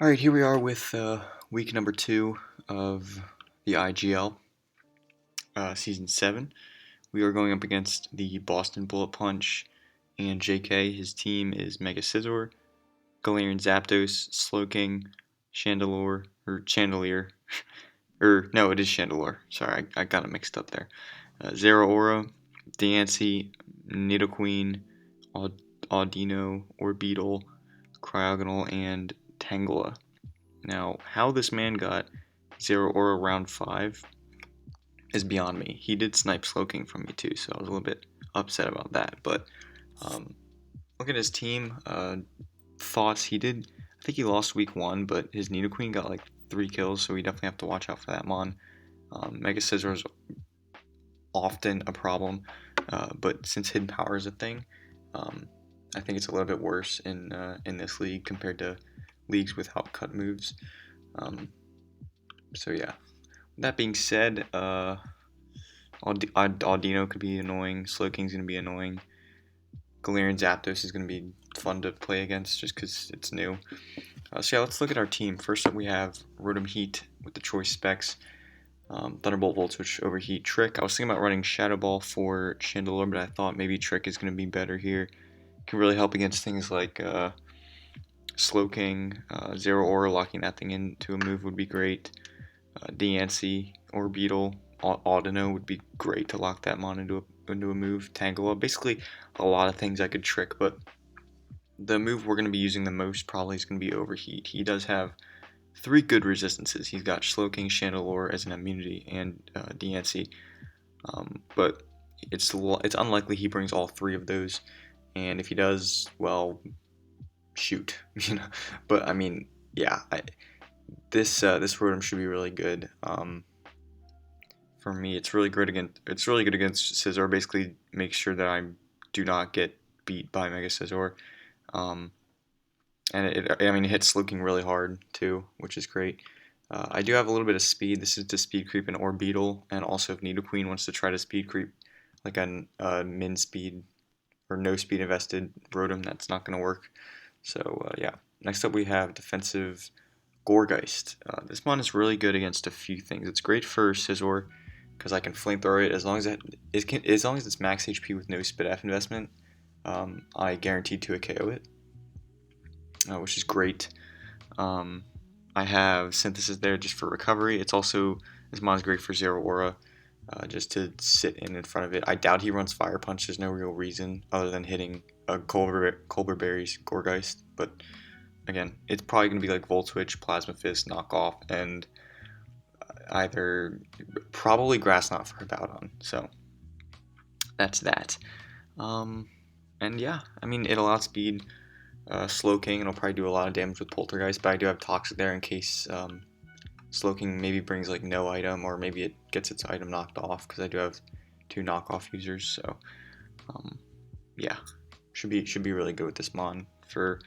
All right, here we are with week number 2 of the IGL, season 7. We are going up against the Boston Bullet Punch and JK. His team is Mega Scizor, Galarian Zapdos, Slowking, Chandelier, or no, it is Chandelure. Sorry, I got it mixed up there. Zero Aura, Diancie, Nidoqueen, Audino, Orbeetle, Cryogonal, and Tangela. Now, how this man got Zero Aura round 5 is beyond me. He did snipe Slowking from me too, so I was a little bit upset about that. But um, look at his team. Thoughts, I think he lost week 1, but his Nidoqueen got like 3 kills, so we definitely have to watch out for that mon. Mega Scizor is often a problem, but since Hidden Power is a thing, um, I think it's a little bit worse in this league compared to leagues without cut moves. Um, so yeah. That being said, Audino could be annoying. Slowking's going to be annoying. Galarian Zapdos is going to be fun to play against just because it's new. So yeah, let's look at our team. First up, we have Rotom Heat with the choice specs. Thunderbolt, Volt Switch, Overheat, Trick. I was thinking about running Shadow Ball for Chandelure, but I thought maybe Trick is going to be better here. Can really help against things like Slowking, Zero Aura, locking that thing into a move would be great. Diancie or Beetle, Audino would be great to lock that mon into a move. Tangela, basically a lot of things I could trick, but the move we're going to be using the most probably is going to be Overheat. He does have 3 good resistances. He's got Slowking, Chandelure as an immunity, and Diancie. But it's unlikely he brings all 3 of those, and if he does, well, shoot, But I mean, yeah, this Rotom should be really good. For me, it's really good against Scizor. Basically, make sure that I do not get beat by Mega Scizor. Um, and it hits Slowking really hard too, which is great. I do have a little bit of speed. This is to speed creep an Orbeetle, and also if Nidoqueen wants to try to speed creep like a min speed or no speed invested Rotom, that's not going to work. So yeah. Next up we have defensive Gourgeist. This mon is really good against a few things. It's great for Scizor because I can flamethrower it as long as it's max HP with no spit F investment. I guaranteed to a KO it, which is great. I have Synthesis there just for recovery. This mon is great for Zero Aura, just to sit in front of it. I doubt he runs Fire Punch. There's no real reason other than hitting Colbur Berry's Gourgeist, but again, it's probably going to be like Volt Switch, Plasma Fist, Knockoff, and either probably Grass Knot for Hippowdon. So that's that. And yeah, I mean, it'll outspeed Slowking, and it'll probably do a lot of damage with Poltergeist, but I do have Toxic there in case Slowking maybe brings like no item, or maybe it gets its item knocked off, because I do have 2 knockoff users, so yeah, should be really good with this mon for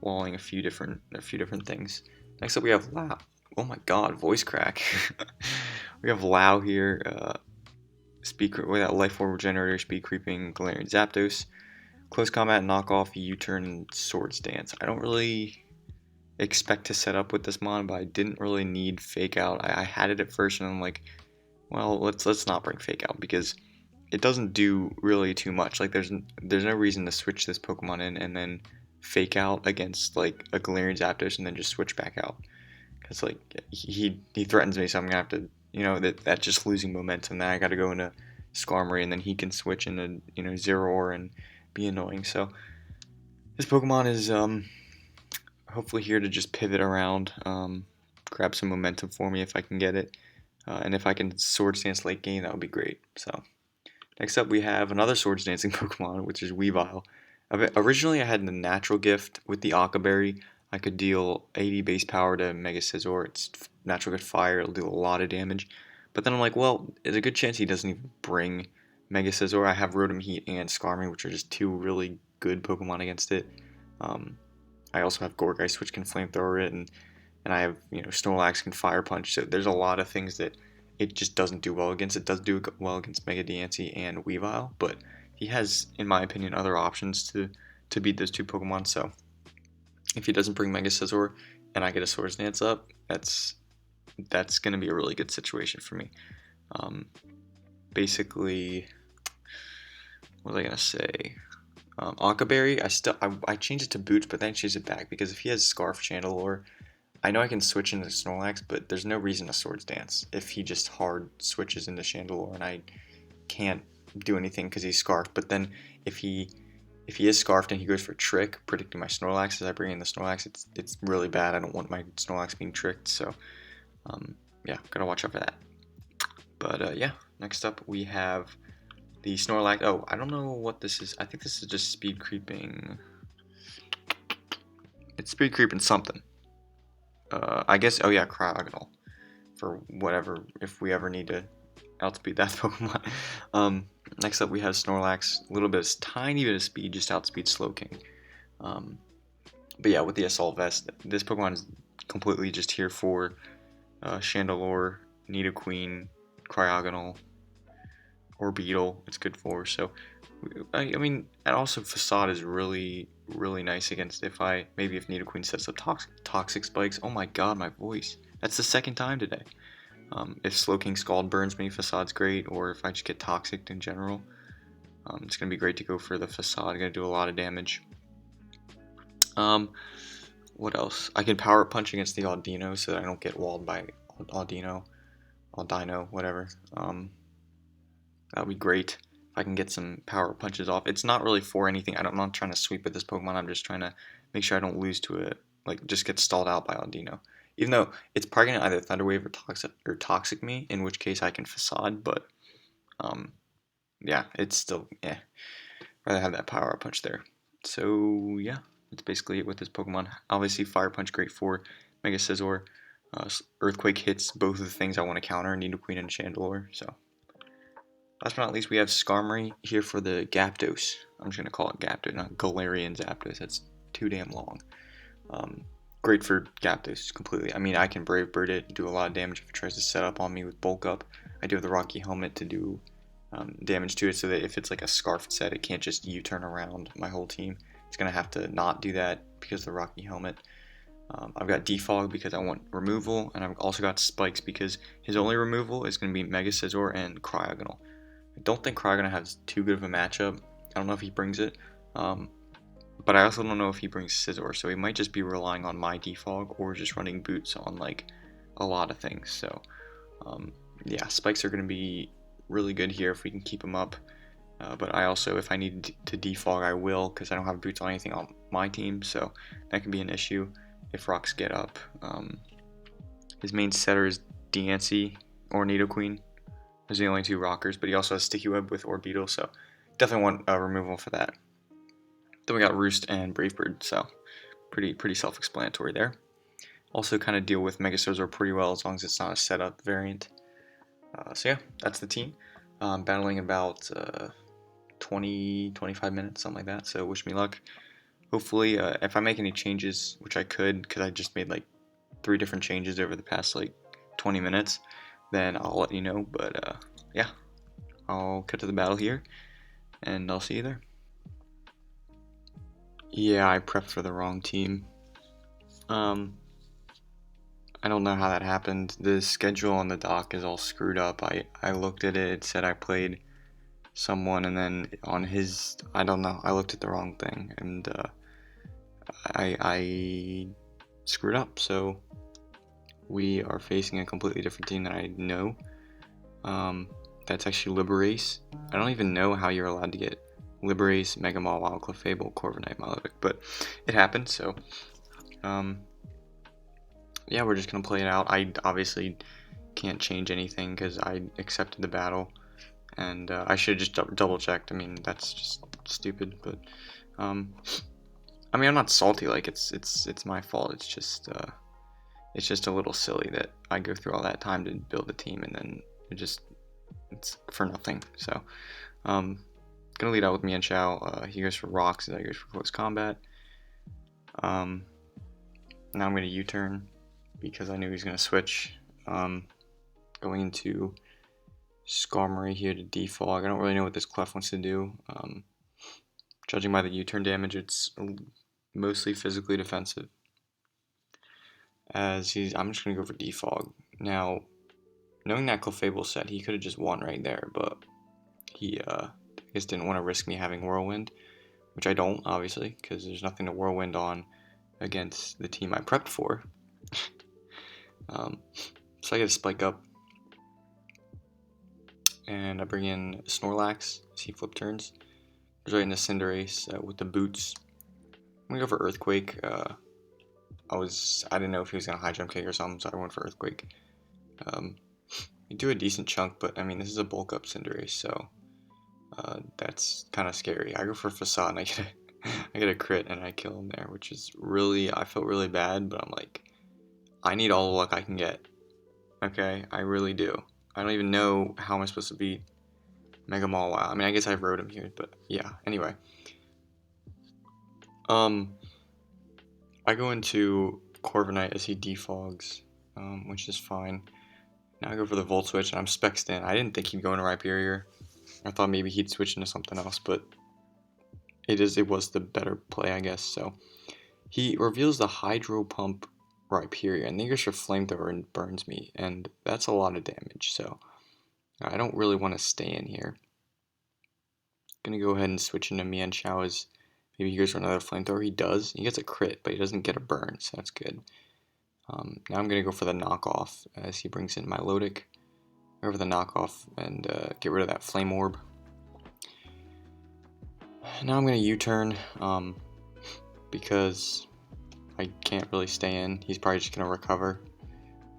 walling a few different things. Next up we have Lao. Oh my god, voice crack. We have Lao here, with that Life Orb Regenerator, speed creeping Galarian Zapdos, close combat, knockoff, U-turn, and Swords Dance. I don't really expect to set up with this mon, but I didn't really need Fake Out. I had it at first, and I'm like, well, let's not bring Fake Out because it doesn't do really too much. Like there's no reason to switch this Pokemon in and then Fake Out against like a Galarian Zapdos and then just switch back out, because like he threatens me, so I'm gonna have to, that's just losing momentum. Then I got to go into Skarmory, and then he can switch into Zero Aura and be annoying. So this Pokemon is hopefully here to just pivot around, grab some momentum for me if I can get it, and if I can Swords Dance late game, that would be great. So next up we have another Swords Dancing Pokemon, which is Weavile. Originally I had the natural gift with the Aqua Berry. I could deal 80 base power to Mega Scizor. It's natural gift fire, it'll do a lot of damage. But then I'm like, well, there's a good chance he doesn't even bring Mega Scizor. I have Rotom Heat and Skarmory, which are just 2 really good Pokemon against it. I also have Gourgeist, which can flamethrower it, and I have, Snorlax can Fire Punch. So there's a lot of things that it just doesn't do well against. It does do well against Mega Diancie and Weavile, but he has, in my opinion, other options to beat those 2 Pokemon. So If he doesn't bring Mega Scizor and I get a Swords Dance up, that's gonna be a really good situation for me. Basically, what was I gonna say? Akaberry, I changed it to Boots, but then I changed it back because if he has Scarf Chandelure, I know I can switch into Snorlax, but there's no reason to Swords Dance if he just hard switches into Chandelure and I can't do anything because he's Scarfed. But then if he is Scarfed and he goes for Trick, predicting my Snorlax as I bring in the Snorlax, it's really bad. I don't want my Snorlax being tricked, so yeah, gotta watch out for that. But yeah, next up we have the Snorlax. Oh, I don't know what this is. I think this is just speed creeping. It's speed creeping something. I guess. Oh yeah, Cryogonal for whatever if we ever need to outspeed that Pokemon. Next up we have Snorlax. A little bit, tiny bit of speed, just outspeed Slowking. But yeah, with the Assault Vest, this Pokemon is completely just here for Chandelure, Nidoqueen, Cryogonal, or Beetle. It's good for. So, I mean, and also Facade is really nice against if Nidoqueen sets up toxic spikes. Oh my god, my voice. That's the second time today. If Slowking Scald burns me, Facade's great, or if I just get toxic in general, it's gonna be great to go for the Facade. Gonna do a lot of damage. What else? I can Power Punch against the Audino so that I don't get walled by Audino, whatever. That would be great if I can get some Power Punches off. It's not really for anything. I'm not trying to sweep at this Pokemon. I'm just trying to make sure I don't lose to it. Like, just get stalled out by Audino. Even though it's probably going to either Thunder Wave or Toxic me, in which case I can Facade, but yeah, it's still, yeah. Rather have that Power Punch there. So, yeah. That's basically it with this Pokemon. Obviously, Fire Punch great for Mega Scizor. Earthquake hits both of the things I want to counter, Nidoqueen and Chandelure. So, last but not least, we have Skarmory here for the Gyapdos. I'm just going to call it Gyapdos, not Galarian Zapdos. That's too damn long. Great for Gyapdos completely. I mean, I can Brave Bird it, do a lot of damage if it tries to set up on me with Bulk Up. I do have the Rocky Helmet to do damage to it so that if it's like a Scarfed set, it can't just U-turn around my whole team. It's going to have to not do that because of the Rocky Helmet. I've got Defog because I want removal, and I've also got Spikes because his only removal is going to be Mega Scizor and Cryogonal. I don't think Cryogonal has too good of a matchup. I don't know if he brings it, but I also don't know if he brings Scizor, so he might just be relying on my Defog or just running Boots on like a lot of things. So yeah, Spikes are going to be really good here if we can keep them up. But I also, if I need to defog, I will, because I don't have Boots on anything on my team, so that can be an issue if rocks get up. His main setter is Diancie or Nidoqueen. Those are the only two rockers, but he also has Sticky Web with Orbeetle, so definitely want removal for that. Then we got Roost and Brave Bird, so pretty self-explanatory there. Also kind of deal with Mega Scizor pretty well as long as it's not a setup variant. So yeah, that's the team. Battling about 20-25 minutes, something like that, so wish me luck. Hopefully, if I make any changes, which I could, because I just made like 3 different changes over the past like 20 minutes, then I'll let you know. But yeah, I'll cut to the battle here, and I'll see you there. Yeah, I prepped for the wrong team. I don't know how that happened. The schedule on the dock is all screwed up. I looked at it, it said I played someone, and then on his, I don't know, I looked at the wrong thing, and I screwed up, so we are facing a completely different team that I know. That's actually Liberace. I don't even know how you're allowed to get Liberace, Mega Mall, Wild Clefable, Corviknight, Milotic, but it happened, so yeah, we're just gonna play it out. I obviously can't change anything because I accepted the battle, and I should have just double checked. I mean, that's just stupid, but I mean, I'm not salty. Like it's my fault. It's just a little silly that I go through all that time to build a team and then it's for nothing. So gonna lead out with Mian Chao. He goes for rocks and I goes for close combat. Now I'm gonna U-turn because I knew he was gonna switch. Going into Skarmory here to defog. I don't really know what this Clef wants to do. Judging by the U-turn damage, it's mostly physically defensive. I'm just gonna go for defog. Now, knowing that Clefable set, he could have just won right there, but he I guess didn't want to risk me having Whirlwind, which I don't, obviously, because there's nothing to Whirlwind on against the team I prepped for. So I get a Spike Up, and I bring in Snorlax, see flip turns. Goes right into Cinderace with the boots. I'm gonna go for Earthquake. I didn't know if he was gonna high jump kick or something, so I went for Earthquake. You do a decent chunk, but I mean this is a bulk up Cinderace, so that's kind of scary. I go for Facade and I get a crit and I kill him there, which is really, I felt really bad, but I'm like, I need all the luck I can get. Okay, I really do. I don't even know how I'm supposed to beat Mega Mall. Wow. I mean, I guess I've rode him here, but yeah. Anyway, I go into Corviknight as he defogs, which is fine. Now I go for the Volt Switch, and I'm Spexed in. I didn't think he'd go into Rhyperior. I thought maybe he'd switch into something else, but it was the better play, I guess. So he reveals the Hydro Pump Rhyperior, and then he goes for Flamethrower and burns me, and that's a lot of damage. So I don't really want to stay in here. Gonna go ahead and switch into Mienshao. Maybe he goes for another Flamethrower. He does. He gets a crit, but he doesn't get a burn, so that's good. Now I'm going to go for the knockoff as he brings in my Milotic. Go for the knockoff and get rid of that Flame Orb. Now I'm going to U-turn because I can't really stay in. He's probably just going to recover.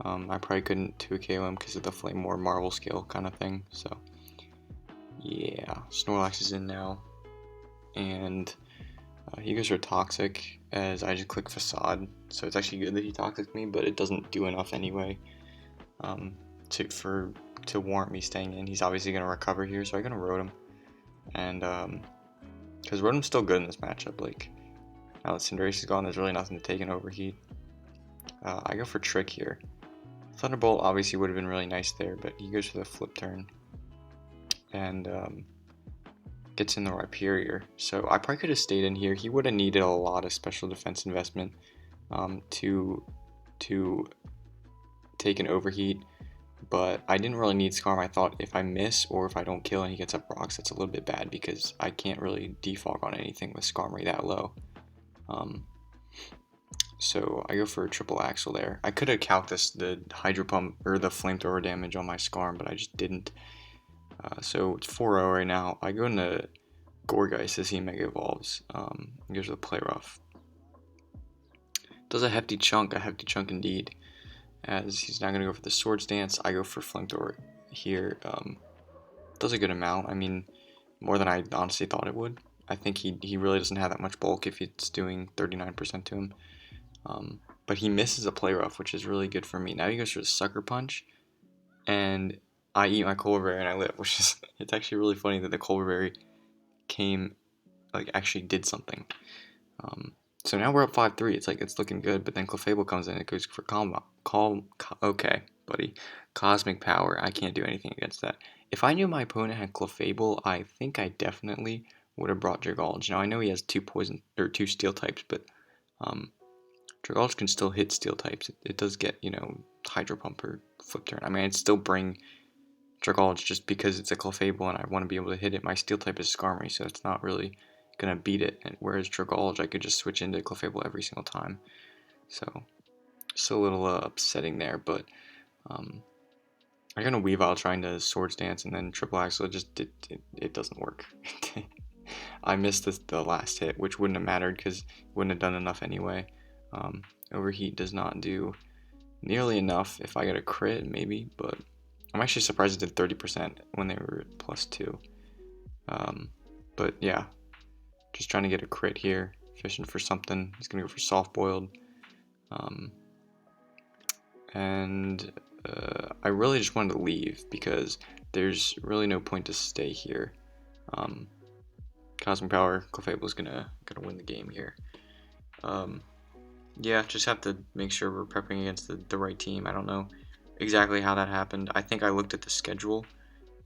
I probably couldn't 2KO him because of the Flame Orb Marvel skill kind of thing. So yeah, Snorlax is in now. And he goes for Toxic as I just click Facade, so it's actually good that he Toxic me, but it doesn't do enough anyway to warrant me staying in. He's obviously going to recover here, so I'm going to Rotom. And because Rotom's still good in this matchup, like now that Cinderace is gone, there's really nothing to take an Overheat. I go for Trick here. Thunderbolt obviously would have been really nice there, but he goes for the flip turn. And gets in the Rhyperior. So I probably could have stayed in here. He would have needed a lot of special defense investment to take an Overheat, but I didn't really need Skarm. I thought if I miss or if I don't kill and he gets up rocks, that's a little bit bad because I can't really defog on anything with Skarmory that low. So I go for a triple Axle there. I could have calced the Hydro Pump or the Flamethrower damage on my Skarm, but I just didn't. So it's 4-0 right now. I go into Gourgeist as he Mega Evolves. He goes to the Play Rough. Does a hefty chunk indeed. As he's not going to go for the Swords Dance, I go for Flamethrower here. Does a good amount. I mean, more than I honestly thought it would. I think he really doesn't have that much bulk if it's doing 39% to him. But he misses a Play Rough, which is really good for me. Now he goes for the Sucker Punch, and I eat my Colbur Berry and I live, which is, it's actually really funny that the Colbur Berry actually did something. So now we're up 5-3. It's like, it's looking good, but then Clefable comes in, it goes for okay, buddy. Cosmic Power, I can't do anything against that. If I knew my opponent had Clefable, I think I definitely would have brought Dragalge. Now I know he has two steel types, but Dragalge can still hit steel types. It does get, Hydro Pump or Flip Turn. I mean, I'd still bring Dragalge just because it's a Clefable and I want to be able to hit it. My steel type is Skarmory, so it's not really gonna beat it. And whereas Dragalge, I could just switch into Clefable every single time. So it's a little upsetting there, but I'm gonna Weavile trying to Swords Dance and then Triple Axle. It doesn't work. I missed the last hit, which wouldn't have mattered because it wouldn't have done enough anyway. Overheat does not do nearly enough. If I get a crit, maybe, but I'm actually surprised it did 30% when they were at +2. But yeah, just trying to get a crit here, fishing for something. He's gonna go for Soft Boiled. I really just wanted to leave because there's really no point to stay here. Cosmic Power, Clefable's gonna win the game here. Yeah, just have to make sure we're prepping against the right team. I don't know exactly how that happened. I think I looked at the schedule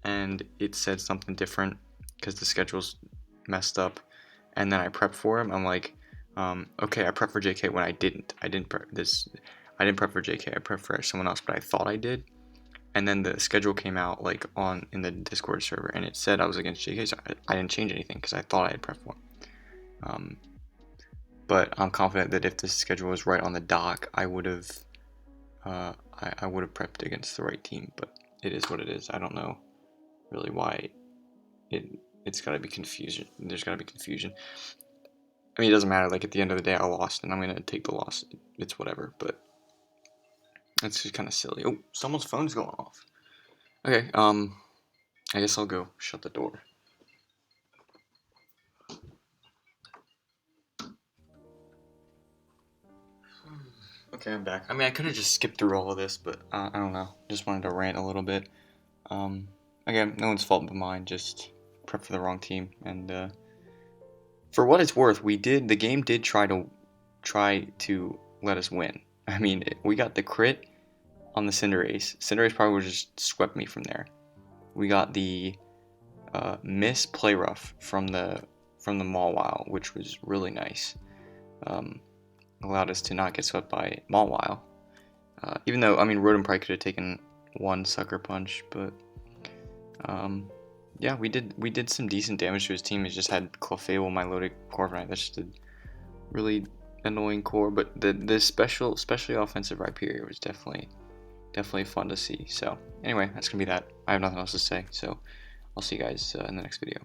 and it said something different because the schedule's messed up. And then I prepped for him. I'm like, Okay, I prep for JK when I didn't. I didn't prep this. I didn't prep for JK. I prepped for someone else, but I thought I did. And then the schedule came out like on in the Discord server, and it said I was against JK, so I didn't change anything because I thought I had prepped one. But I'm confident that if the schedule was right on the dock, I would have I would have prepped against the right team. But it is what it is. I don't know really why it's got to be confusion. There's got to be confusion. I mean, it doesn't matter. Like at the end of the day, I lost, and I'm gonna take the loss. It's whatever. But it's just kind of silly. Oh, someone's phone's going off. Okay. I guess I'll go shut the door. Okay, I'm back. I mean, I could have just skipped through all of this, but I don't know. Just wanted to rant a little bit. Again, no one's fault but mine. Just prep for the wrong team, and for what it's worth, the game did try to let us win. I mean, we got the crit on the Cinderace. Cinderace probably would have just swept me from there. We got the miss play rough from the Mawile, which was really nice. Allowed us to not get swept by Mawile. Even though, I mean, Rotom probably could have taken one sucker punch, but yeah, we did some decent damage to his team. He just had Clefable, Milotic, Corviknight. That's just a really annoying core, but the especially offensive Rhyperior was definitely fun to see. So anyway, that's gonna be that. I have nothing else to say, so I'll see you guys in the next video.